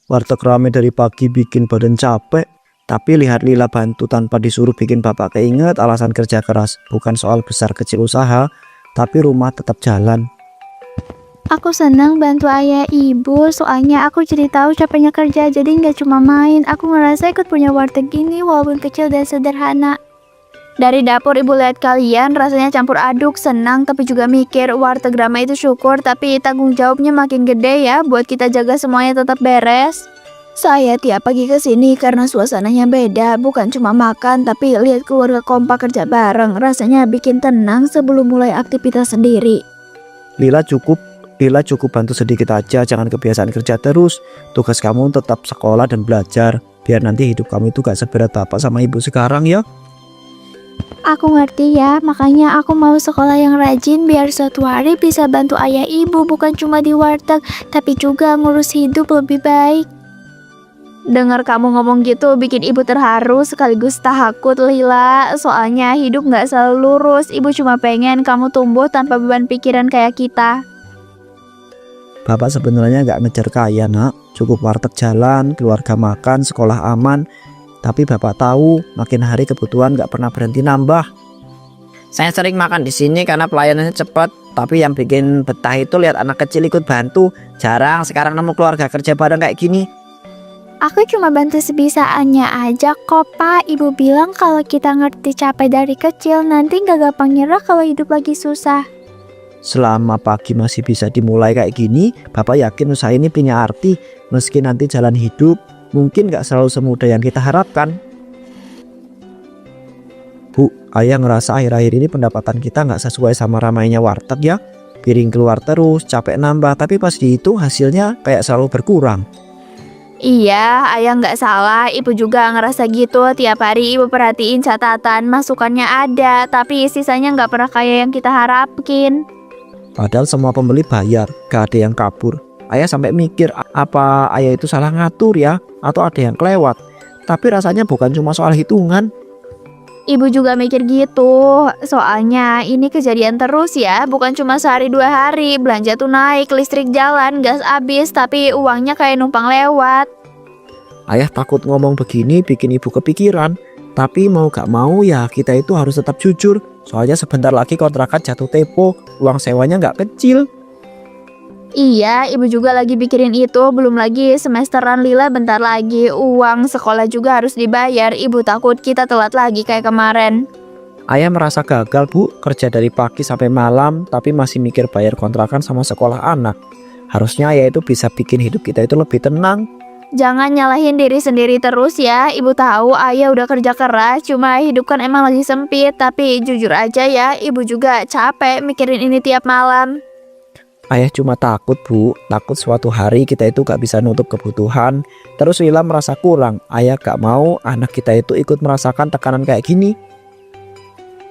Warteg rame dari pagi bikin badan capek. Tapi lihat Lila bantu tanpa disuruh bikin bapak keinget alasan kerja keras. Bukan soal besar kecil usaha, tapi rumah tetap jalan. Aku senang bantu ayah ibu, soalnya aku jadi tahu capeknya kerja, jadi nggak cuma main. Aku ngerasa ikut punya warteg gini walaupun kecil dan sederhana. Dari dapur ibu lihat kalian, rasanya campur aduk, senang tapi juga mikir warteg ramai itu syukur, tapi tanggung jawabnya makin gede ya buat kita jaga semuanya tetap beres. Saya tiap pagi ke sini karena suasananya beda, bukan cuma makan tapi lihat keluarga kompak kerja bareng, rasanya bikin tenang sebelum mulai aktivitas sendiri. Lila cukup bantu sedikit aja, jangan kebiasaan kerja terus. Tugas kamu tetap sekolah dan belajar, biar nanti hidup kamu itu gak seberat bapak sama ibu sekarang ya. Aku ngerti ya, makanya aku mau sekolah yang rajin biar suatu hari bisa bantu ayah ibu, bukan cuma di warteg, tapi juga ngurus hidup lebih baik. Dengar kamu ngomong gitu bikin ibu terharu sekaligus takut Lila, soalnya hidup gak selalu lurus, ibu cuma pengen kamu tumbuh tanpa beban pikiran kayak kita. Bapak sebenarnya gak ngejar kaya nak, cukup warteg jalan, keluarga makan, sekolah aman. Tapi bapak tahu makin hari kebutuhan gak pernah berhenti nambah. Saya sering makan di sini karena pelayanannya cepat, tapi yang bikin betah itu lihat anak kecil ikut bantu. Jarang sekarang nemu keluarga kerja bareng kayak gini. Aku cuma bantu sebisaannya aja kok Pak. Ibu bilang kalau kita ngerti capek dari kecil nanti gak gampang nyerah kalau hidup lagi susah. Selama pagi masih bisa dimulai kayak gini, bapak yakin usaha ini punya arti. Meski nanti jalan hidup mungkin gak selalu semudah yang kita harapkan. Bu, ayah ngerasa akhir-akhir ini pendapatan kita gak sesuai sama ramainya warteg ya. Piring keluar terus, capek nambah, tapi pas dihitung hasilnya kayak selalu berkurang. Iya, ayah nggak salah, ibu juga ngerasa gitu. Tiap hari ibu perhatiin catatan, masukannya ada, tapi sisanya nggak pernah kayak yang kita harapin. Padahal semua pembeli bayar, gak ada yang kabur. Ayah sampai mikir apa ayah itu salah ngatur ya, atau ada yang kelewat. Tapi rasanya bukan cuma soal hitungan. Ibu juga mikir gitu, soalnya ini kejadian terus ya, bukan cuma sehari 2 hari. Belanja tuh naik, listrik jalan, gas habis, tapi uangnya kayak numpang lewat. Ayah takut ngomong begini bikin ibu kepikiran. Tapi mau gak mau ya kita itu harus tetap jujur. Soalnya sebentar lagi kontrakan jatuh tempo, uang sewanya gak kecil. Iya, ibu juga lagi pikirin itu, belum lagi semesteran Lila bentar lagi, uang sekolah juga harus dibayar. Ibu takut kita telat lagi kayak kemarin. Ayah merasa gagal bu, kerja dari pagi sampai malam tapi masih mikir bayar kontrakan sama sekolah anak. Harusnya ayah itu bisa bikin hidup kita itu lebih tenang. Jangan nyalahin diri sendiri terus ya. Ibu tahu ayah udah kerja keras, cuma hidup kan emang lagi sempit. Tapi jujur aja ya, ibu juga capek mikirin ini tiap malam. Ayah cuma takut bu, takut suatu hari kita itu gak bisa nutup kebutuhan. Terus Lila merasa kurang. Ayah gak mau anak kita itu ikut merasakan tekanan kayak gini.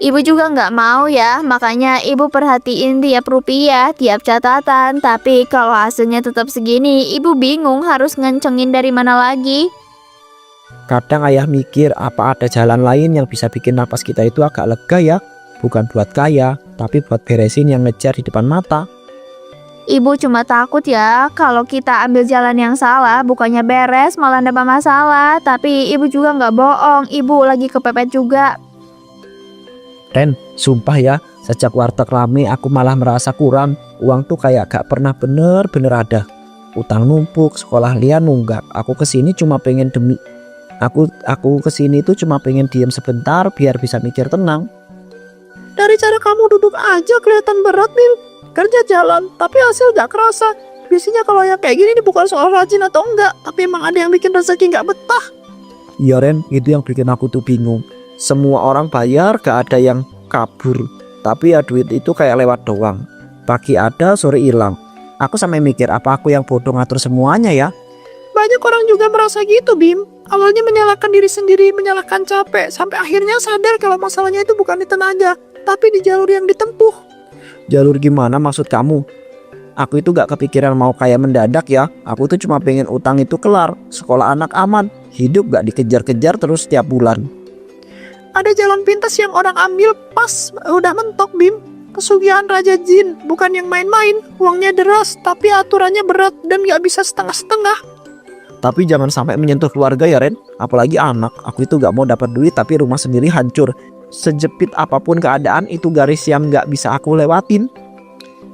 Ibu juga nggak mau ya, makanya ibu perhatiin tiap rupiah, tiap catatan. Tapi kalau hasilnya tetap segini, ibu bingung harus ngencengin dari mana lagi. Kadang ayah mikir apa ada jalan lain yang bisa bikin napas kita itu agak lega ya. Bukan buat kaya, tapi buat beresin yang ngejar di depan mata. Ibu cuma takut ya, kalau kita ambil jalan yang salah, bukannya beres malah nambah masalah. Tapi ibu juga nggak bohong, ibu lagi kepepet juga. Ren, sumpah ya, sejak warteg rame aku malah merasa kurang. Uang tuh kayak gak pernah bener-bener ada. Utang numpuk, sekolah Lia nunggak. Aku kesini cuma pengen kesini tuh cuma pengen diem sebentar biar bisa mikir tenang. Dari cara kamu duduk aja kelihatan berat nih. Kerja jalan, tapi hasil gak kerasa. Biasanya kalau yang kayak gini bukan soal rajin atau enggak, tapi emang ada yang bikin rezeki gak betah. Iya Ren, itu yang bikin aku tuh bingung. Semua orang bayar, gak ada yang kabur. Tapi ya duit itu kayak lewat doang. Pagi ada, sore hilang. Aku sampai mikir apa aku yang bodoh ngatur semuanya ya. Banyak orang juga merasa gitu Bim. Awalnya menyalahkan diri sendiri, menyalahkan capek, sampai akhirnya sadar kalau masalahnya itu bukan di tenaga, tapi di jalur yang ditempuh. Jalur gimana maksud kamu? Aku itu gak kepikiran mau kaya mendadak ya. Aku tuh cuma pengen utang itu kelar, sekolah anak aman, hidup gak dikejar-kejar terus setiap bulan. Ada jalan pintas yang orang ambil pas udah mentok Bim. Pesugihan Raja Jin, bukan yang main-main. Uangnya deras, tapi aturannya berat dan gak bisa setengah-setengah. Tapi jangan sampai menyentuh keluarga ya Ren. Apalagi anak. Aku itu gak mau dapat duit tapi rumah sendiri hancur. Sejepit apapun keadaan itu garis yang gak bisa aku lewatin.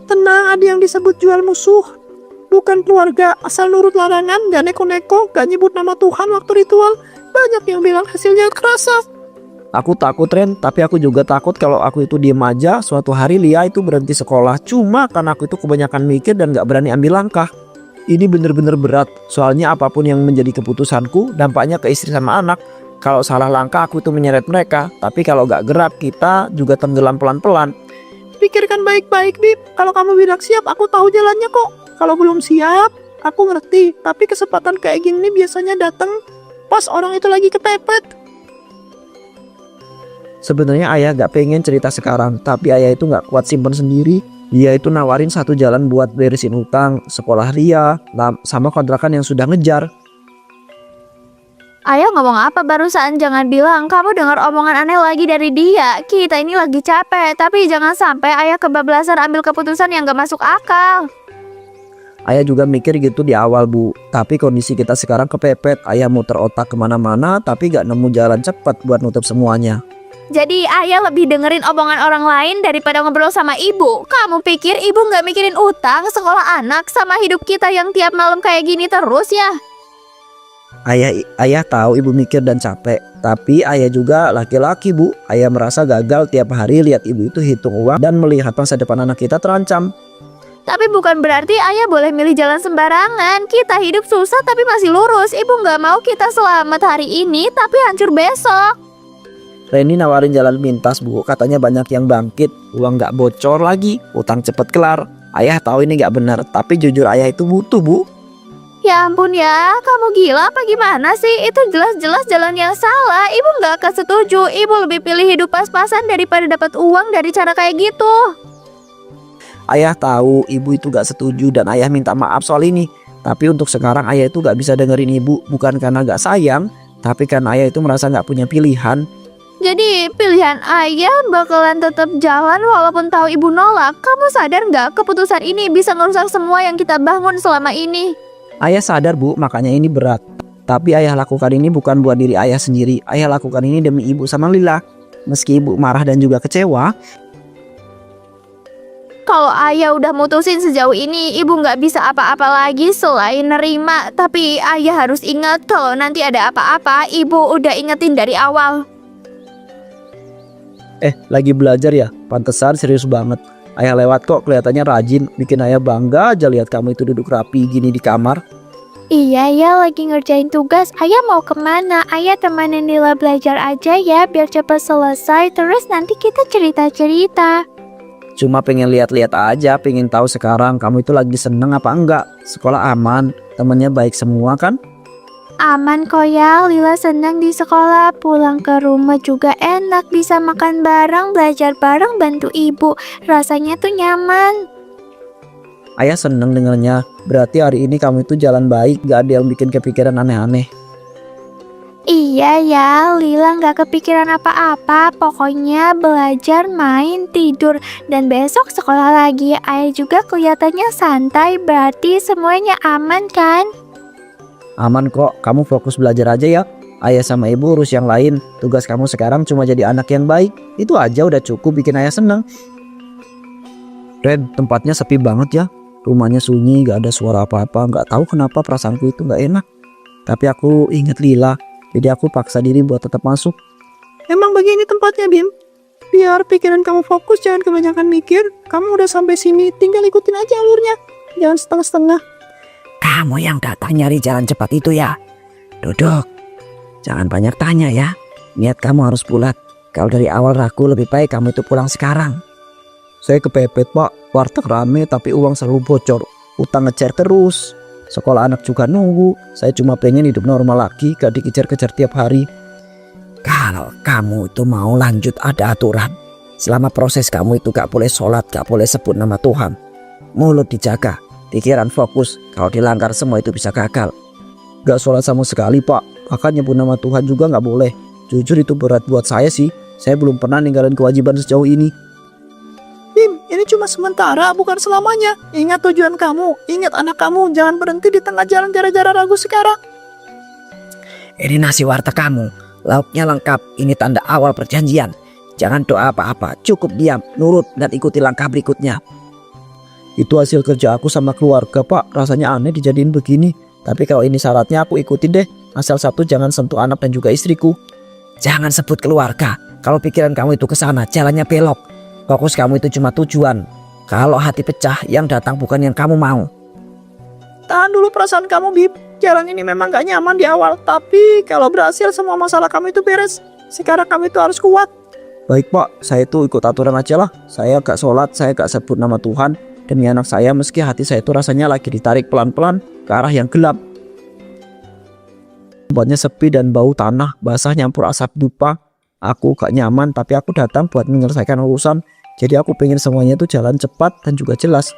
Tenang, ada yang disebut jual musuh. Bukan keluarga, asal nurut larangan, gak neko-neko, gak nyebut nama Tuhan waktu ritual. Banyak yang bilang hasilnya kerasa. Aku takut Ren, tapi aku juga takut kalau aku itu diem aja. Suatu hari Lia itu berhenti sekolah. Cuma karena aku itu kebanyakan mikir dan gak berani ambil langkah. Ini bener-bener berat, soalnya apapun yang menjadi keputusanku, dampaknya ke istri sama anak. Kalau salah langkah aku itu menyeret mereka, tapi kalau gak gerak kita juga tenggelam pelan-pelan. Pikirkan baik-baik Bib, kalau kamu bilang siap aku tahu jalannya kok. Kalau belum siap, aku ngerti, tapi kesempatan kayak gini biasanya datang pas orang itu lagi kepepet. Sebenarnya ayah gak pengen cerita sekarang, tapi ayah itu gak kuat simpen sendiri. Dia itu nawarin satu jalan buat beresin utang, sekolah Lia, sama kontrakan yang sudah ngejar. Ayah ngomong apa barusan? Jangan bilang kamu dengar omongan aneh lagi dari dia. Kita ini lagi capek, tapi jangan sampai ayah kebablasan ambil keputusan yang gak masuk akal. Ayah juga mikir gitu di awal Bu, tapi kondisi kita sekarang kepepet. Ayah muter otak kemana-mana, tapi gak nemu jalan cepat buat nutup semuanya. Jadi ayah lebih dengerin omongan orang lain daripada ngobrol sama ibu. Kamu pikir ibu gak mikirin utang, sekolah anak, sama hidup kita yang tiap malam kayak gini terus ya? Ayah tahu ibu mikir dan capek, tapi ayah juga laki-laki Bu. Ayah merasa gagal tiap hari lihat ibu itu hitung uang dan melihat masa depan anak kita terancam. Tapi bukan berarti ayah boleh milih jalan sembarangan. Kita hidup susah tapi masih lurus. Ibu gak mau kita selamat hari ini tapi hancur besok. Reni nawarin jalan pintas Bu, katanya banyak yang bangkit, uang gak bocor lagi, utang cepet kelar. Ayah tahu ini gak benar, tapi jujur ayah itu butuh Bu. Ya ampun ya, kamu gila apa gimana sih? Itu jelas-jelas jalan yang salah. Ibu gak akan setuju. Ibu lebih pilih hidup pas-pasan daripada dapat uang dari cara kayak gitu. Ayah tahu ibu itu gak setuju dan ayah minta maaf soal ini. Tapi untuk sekarang ayah itu gak bisa dengerin ibu, bukan karena gak sayang, tapi karena ayah itu merasa gak punya pilihan. Jadi pilihan ayah bakalan tetap jalan walaupun tahu ibu nolak. Kamu sadar nggak keputusan ini bisa ngerusak semua yang kita bangun selama ini? Ayah sadar Bu, makanya ini berat. Tapi ayah lakukan ini bukan buat diri ayah sendiri. Ayah lakukan ini demi ibu sama Lila. Meski ibu marah dan juga kecewa. Kalau ayah udah mutusin sejauh ini, ibu nggak bisa apa-apa lagi selain nerima. Tapi ayah harus ingat kalau nanti ada apa-apa, ibu udah ingetin dari awal. Lagi belajar ya? Pantesan serius banget. Ayah lewat kok kelihatannya rajin. Bikin ayah bangga aja lihat kamu itu duduk rapi gini di kamar. Iya ya, lagi ngerjain tugas. Ayah mau kemana? Ayah temenin Lila belajar aja ya, biar cepat selesai. Terus nanti kita cerita-cerita. Cuma pengen lihat-lihat aja, pengen tahu sekarang kamu itu lagi seneng apa enggak. Sekolah aman, temennya baik semua kan? Aman kok ya, Lila senang di sekolah. Pulang ke rumah juga enak, bisa makan bareng, belajar bareng, bantu ibu. Rasanya tuh nyaman. Ayah seneng dengernya. Berarti hari ini kamu itu jalan baik, gak ada yang bikin kepikiran aneh-aneh. Iya ya, Lila gak kepikiran apa-apa. Pokoknya belajar, main, tidur. Dan besok sekolah lagi. Ayah juga kelihatannya santai, berarti semuanya aman kan? Aman kok, kamu fokus belajar aja ya. Ayah sama ibu urus yang lain. Tugas kamu sekarang cuma jadi anak yang baik. Itu aja udah cukup bikin ayah seneng. Ren, tempatnya sepi banget ya. Rumahnya sunyi, gak ada suara apa-apa. Gak tahu kenapa perasaanku itu gak enak. Tapi aku inget Lila, jadi aku paksa diri buat tetap masuk. Emang begini tempatnya Bim? Biar pikiran kamu fokus, jangan kebanyakan mikir. Kamu udah sampai sini, tinggal ikutin aja alurnya. Jangan setengah-setengah. Kamu yang datang nyari jalan cepat itu ya? Duduk. Jangan banyak tanya ya. Niat kamu harus bulat. Kalau dari awal ragu, lebih baik kamu itu pulang sekarang. Saya kepepet Pak. Warteg rame tapi uang selalu bocor. Utang ngecer terus. Sekolah anak juga nunggu. Saya cuma pengen hidup normal lagi, gak dikejar-kejar tiap hari. Kalau kamu itu mau lanjut, ada aturan. Selama proses kamu itu gak boleh sholat, gak boleh sebut nama Tuhan. Mulut dijaga, pikiran fokus. Kalau dilanggar semua itu bisa gagal. Gak sholat sama sekali Pak. Bahkan nyebut nama Tuhan juga gak boleh. Jujur itu berat buat saya sih. Saya belum pernah ninggalin kewajiban sejauh ini. Bim, ini cuma sementara, bukan selamanya. Ingat tujuan kamu, ingat anak kamu. Jangan berhenti di tengah jalan gara-gara ragu sekarang. Ini nasi warteg kamu, lauknya lengkap, ini tanda awal perjanjian. Jangan doa apa-apa, cukup diam, nurut dan ikuti langkah berikutnya. Itu hasil kerja aku sama keluarga, Pak. Rasanya aneh dijadiin begini. Tapi kalau ini syaratnya aku ikutin deh. Asal satu, jangan sentuh anak dan juga istriku. Jangan sebut keluarga. Kalau pikiran kamu itu ke sana, jalannya belok. Fokus kamu itu cuma tujuan. Kalau hati pecah, yang datang bukan yang kamu mau. Tahan dulu perasaan kamu, Bib. Jalan ini memang gak nyaman di awal. Tapi kalau berhasil semua masalah kamu itu beres. Sekarang kamu itu harus kuat. Baik, Pak. Saya itu ikut aturan aja lah. Saya gak sholat, saya gak sebut nama Tuhan. Demi anak saya, meski hati saya itu rasanya lagi ditarik pelan-pelan ke arah yang gelap. Tempatnya sepi dan bau tanah basah nyampur asap dupa. Aku gak nyaman, tapi aku datang buat menyelesaikan urusan. Jadi aku pengen semuanya itu jalan cepat dan juga jelas.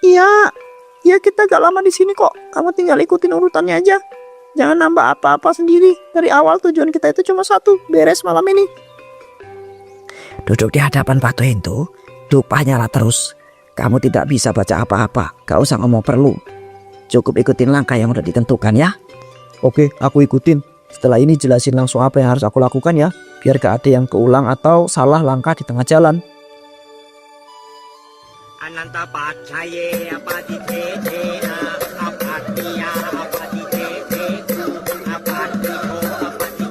Iya, ya kita gak lama di sini kok. Kamu tinggal ikutin urutannya aja. Jangan nambah apa-apa sendiri. Dari awal tujuan kita itu cuma satu, beres malam ini. Duduk di hadapan batu itu, dupa nyala terus. Kamu tidak bisa baca apa-apa, gak usah ngomong perlu. Cukup ikutin langkah yang udah ditentukan ya. Oke, aku ikutin. Setelah ini jelasin langsung apa yang harus aku lakukan ya. Biar gak ada yang keulang atau salah langkah di tengah jalan. Ananta pacaye apa di tete apa dia apa di tete apa di ko apa di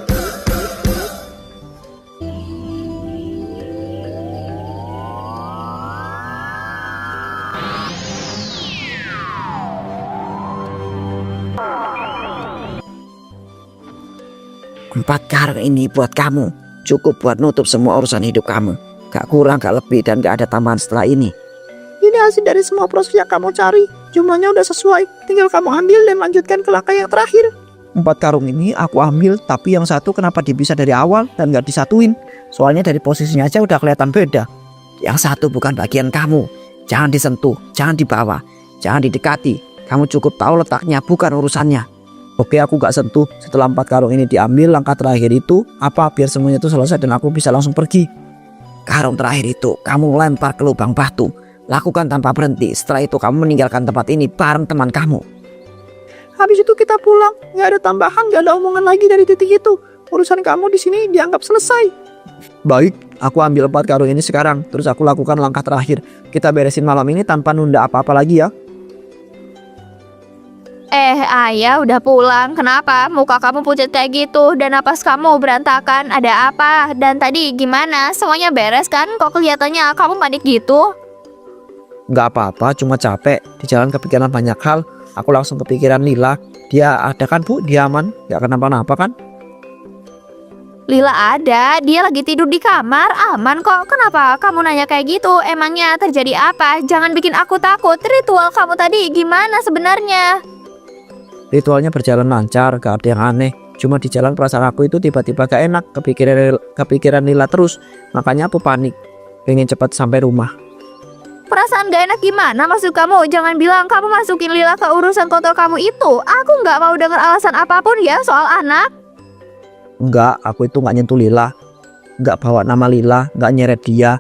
Empat karung ini buat kamu. Cukup buat nutup semua urusan hidup kamu. Gak kurang, gak lebih, dan gak ada tambahan setelah ini. Ini hasil dari semua proses yang kamu cari. Jumlahnya udah sesuai. Tinggal kamu ambil dan lanjutkan ke langkah yang terakhir. 4 karung ini aku ambil, tapi yang satu kenapa dipisah dari awal dan gak disatuin? Soalnya dari posisinya aja udah kelihatan beda. Yang satu bukan bagian kamu. Jangan disentuh, jangan dibawa, jangan didekati. Kamu cukup tahu letaknya, bukan urusannya. Oke, aku gak sentuh. Setelah 4 karung ini diambil, langkah terakhir itu apa biar semuanya itu selesai dan aku bisa langsung pergi? Karung terakhir itu kamu lempar ke lubang batu. Lakukan tanpa berhenti. Setelah itu kamu meninggalkan tempat ini bareng teman kamu. Habis itu kita pulang. Gak ada tambahan, gak ada omongan lagi dari titik itu. Urusan kamu di sini dianggap selesai. Baik, aku ambil 4 karung ini sekarang. Terus aku lakukan langkah terakhir. Kita beresin malam ini tanpa nunda apa-apa lagi ya. Ayah udah pulang. Kenapa? Muka kamu pucat kayak gitu dan napas kamu berantakan. Ada apa? Dan tadi gimana? Semuanya beres kan? Kok kelihatannya kamu panik gitu? Gak apa-apa, cuma capek. Di jalan kepikiran banyak hal. Aku langsung kepikiran Lila. Dia ada kan, Bu? Dia aman? Gak kenapa-napa kan? Lila ada, dia lagi tidur di kamar, aman kok. Kenapa kamu nanya kayak gitu? Emangnya terjadi apa? Jangan bikin aku takut. Ritual kamu tadi gimana sebenarnya? Ritualnya berjalan lancar, gak ada yang aneh. Cuma di jalan perasaan aku itu tiba-tiba gak enak. Kepikiran Lila terus. Makanya aku panik. Pengen cepat sampai rumah. Perasaan gak enak gimana? Maksud kamu? Jangan bilang kamu masukin Lila ke urusan kotor kamu itu. Aku gak mau dengar alasan apapun ya soal anak. Enggak, aku itu gak nyentuh Lila. Gak bawa nama Lila, gak nyeret dia.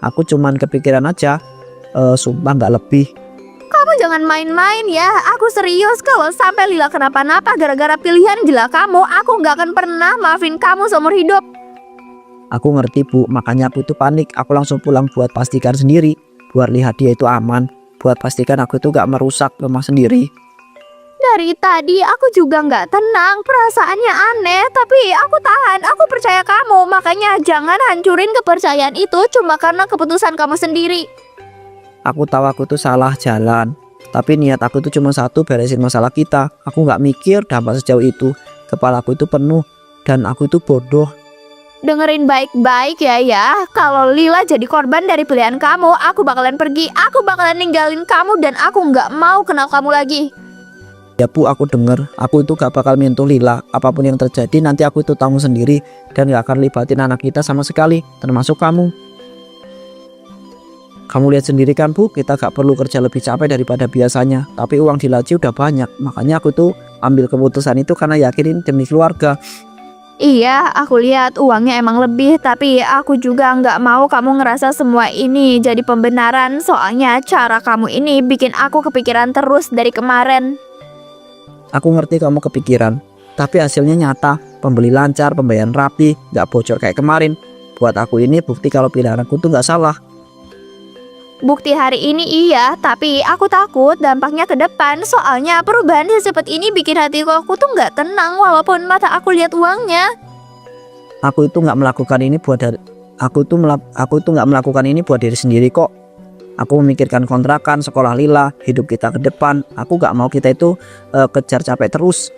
Aku cuman kepikiran aja. Sumpah gak lebih. Kamu jangan main-main ya. Aku serius, kalau sampai Lila kenapa-napa gara-gara pilihan gila kamu, aku gak akan pernah maafin kamu seumur hidup. Aku ngerti, Bu, makanya aku itu panik. Aku langsung pulang buat pastikan sendiri. Buat lihat dia itu aman. Buat pastikan aku itu gak merusak rumah sendiri. Dari tadi aku juga gak tenang. Perasaannya aneh. Tapi aku tahan. Aku percaya kamu. Makanya jangan hancurin kepercayaan itu cuma karena keputusan kamu sendiri. Aku tahu aku tuh salah jalan. Tapi niat aku tuh cuma satu, beresin masalah kita. Aku gak mikir dampak sejauh itu. Kepalaku itu penuh. Dan aku itu bodoh. Dengerin baik-baik ya. Kalau Lila jadi korban dari pilihan kamu, aku bakalan pergi. Aku bakalan ninggalin kamu dan aku gak mau kenal kamu lagi. Ya, Bu, aku denger. Aku itu gak bakal menyentuh Lila. Apapun yang terjadi nanti aku itu tanggung sendiri. Dan gak akan libatin anak kita sama sekali. Termasuk kamu. Kamu lihat sendiri kan, Bu, kita gak perlu kerja lebih capek daripada biasanya. Tapi uang di laci udah banyak. Makanya aku tuh ambil keputusan itu karena yakinin demi keluarga. Iya, aku lihat uangnya emang lebih. Tapi aku juga nggak mau kamu ngerasa semua ini jadi pembenaran. Soalnya cara kamu ini bikin aku kepikiran terus dari kemarin. Aku ngerti kamu kepikiran. Tapi hasilnya nyata, pembeli lancar, pembayaran rapi, gak bocor kayak kemarin. Buat aku ini bukti kalau pilihan aku tuh gak salah. Bukti hari ini iya, tapi aku takut dampaknya ke depan. Soalnya perubahan secepat ini bikin hatiku aku tuh nggak tenang walaupun mata aku lihat uangnya. Aku itu nggak melakukan ini buat nggak melakukan ini buat diri sendiri kok. Aku memikirkan kontrakan, sekolah Lila, hidup kita ke depan. Aku nggak mau kita itu kejar capek terus.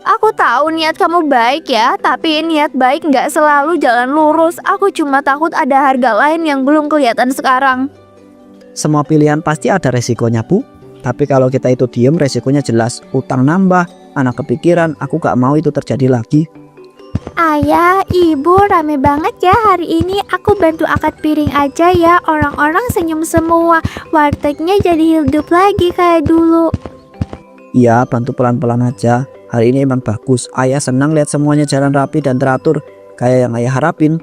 Aku tahu niat kamu baik ya, tapi niat baik nggak selalu jalan lurus. Aku cuma takut ada harga lain yang belum kelihatan sekarang. Semua pilihan pasti ada resikonya, Bu. Tapi kalau kita itu diem, resikonya jelas. Utang nambah, anak kepikiran. Aku gak mau itu terjadi lagi. Ayah, ibu rame banget ya hari ini. Aku bantu angkat piring aja ya. Orang-orang senyum semua. Wartegnya jadi hidup lagi kayak dulu. Iya, bantu pelan-pelan aja. Hari ini emang bagus. Ayah senang lihat semuanya jalan rapi dan teratur kayak yang ayah harapin.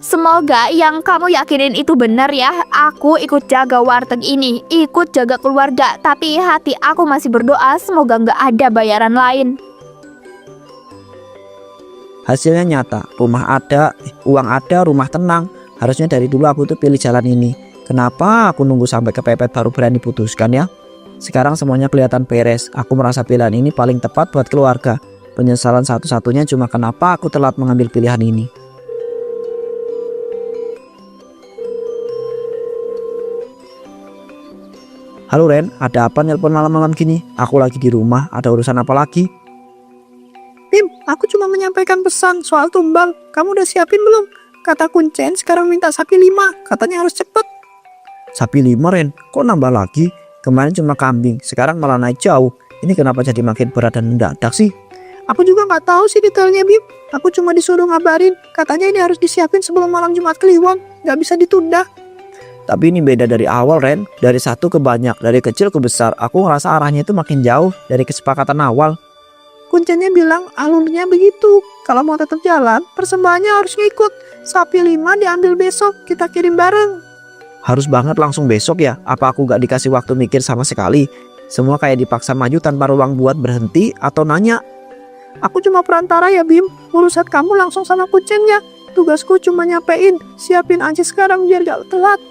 Semoga yang kamu yakinin itu benar ya. Aku ikut jaga warteg ini, ikut jaga keluarga. Tapi hati aku masih berdoa semoga nggak ada bayaran lain. Hasilnya nyata, rumah ada, uang ada, rumah tenang. Harusnya dari dulu aku tuh pilih jalan ini. Kenapa aku nunggu sampai kepepet baru berani putuskan ya? Sekarang semuanya kelihatan beres. Aku merasa pilihan ini paling tepat buat keluarga. Penyesalan satu-satunya cuma kenapa aku telat mengambil pilihan ini. Halo Ren, ada apa nelpon malam-malam gini? Aku lagi di rumah, ada urusan apa lagi? Bim, aku cuma menyampaikan pesan soal tumbal. Kamu udah siapin belum? Kata Kuncen sekarang minta sapi 5, katanya harus cepet. Sapi 5 Ren, kok nambah lagi? Kemarin cuma kambing, sekarang malah naik jauh. Ini kenapa jadi makin berat dan mendadak sih? Aku juga nggak tahu sih detailnya Bim. Aku cuma disuruh ngabarin. Katanya ini harus disiapin sebelum malam Jumat Kliwon. Nggak bisa ditunda. Tapi ini beda dari awal Ren. Dari satu ke banyak, dari kecil ke besar. Aku ngerasa arahnya itu makin jauh dari kesepakatan awal. Kuncinya bilang alurnya begitu. Kalau mau tetap jalan, persembahannya harus ngikut. Sapi 5 diambil besok, kita kirim bareng. Harus banget langsung besok ya? Apa aku gak dikasih waktu mikir sama sekali? Semua kayak dipaksa maju tanpa ruang buat berhenti atau nanya. Aku cuma perantara ya Bim. Urusan kamu langsung sama Kuncinya. Tugasku cuma nyampein. Siapin Anci sekarang biar gak telat.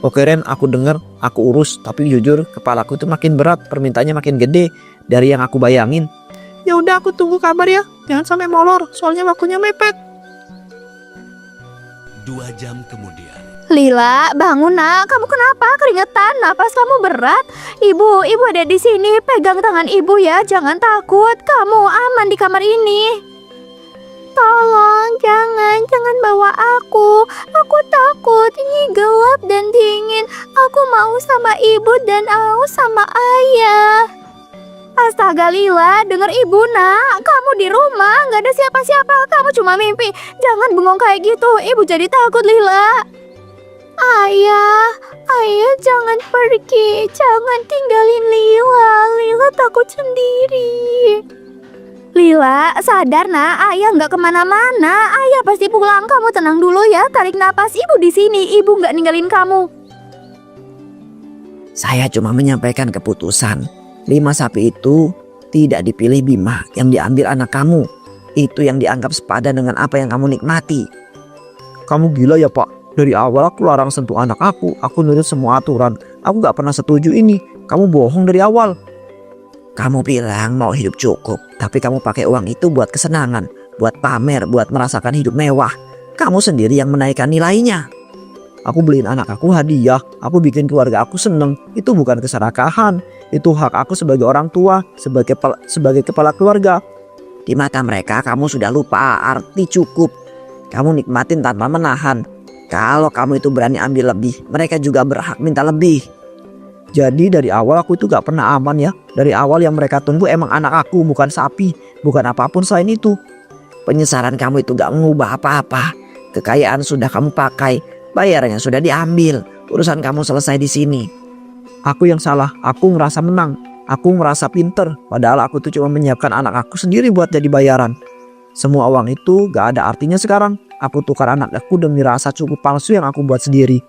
Oke Ren, aku denger, aku urus. Tapi jujur, kepalaku itu makin berat. Permintaannya makin gede dari yang aku bayangin. Ya udah, aku tunggu kabar ya. Jangan sampai molor, soalnya waktunya mepet. 2 jam kemudian. Lila, bangun nak. Kamu kenapa? Keringetan, napas kamu berat. Ibu ada di sini. Pegang tangan ibu ya. Jangan takut. Kamu aman di kamar ini. Tolong, jangan bawa aku. Aku takut. Ini gelap dan dingin. Aku mau sama ibu dan aus sama ayah. Astaga Lila, dengar ibu nak. Kamu di rumah, nggak ada siapa-siapa. Kamu cuma mimpi. Jangan bengong kayak gitu. Ibu jadi takut Lila. Ayah jangan pergi. Jangan tinggalin Lila. Lila takut sendiri. Lila, sadar nak. Ayah nggak kemana-mana. Ayah pasti pulang. Kamu tenang dulu ya. Tarik napas. Ibu di sini. Ibu nggak ninggalin kamu. Saya cuma menyampaikan keputusan. 5 sapi itu tidak dipilih Bima, yang diambil anak kamu. Itu yang dianggap sepadan dengan apa yang kamu nikmati. Kamu gila ya Pak. Dari awal aku larang sentuh anak aku nurut semua aturan. Aku gak pernah setuju ini. Kamu bohong dari awal. Kamu bilang mau hidup cukup, tapi kamu pakai uang itu buat kesenangan, buat pamer, buat merasakan hidup mewah. Kamu sendiri yang menaikkan nilainya. Aku beliin anak aku hadiah. Aku bikin keluarga aku seneng. Itu bukan keserakahan. Itu hak aku sebagai orang tua, sebagai kepala keluarga. Di mata mereka kamu sudah lupa arti cukup. Kamu nikmatin tanpa menahan. Kalau kamu itu berani ambil lebih, mereka juga berhak minta lebih. Jadi dari awal aku itu gak pernah aman ya. Dari awal yang mereka tunggu emang anak aku, bukan sapi. Bukan apapun selain itu. Penyesalan kamu itu gak mengubah apa-apa. Kekayaan sudah kamu pakai, bayarannya sudah diambil. Urusan kamu selesai di sini. Aku yang salah, aku ngerasa menang. Aku ngerasa pinter. Padahal aku tuh cuma menyiapkan anak aku sendiri buat jadi bayaran. Semua uang itu gak ada artinya sekarang. Aku tukar anak aku demi rasa cukup palsu yang aku buat sendiri.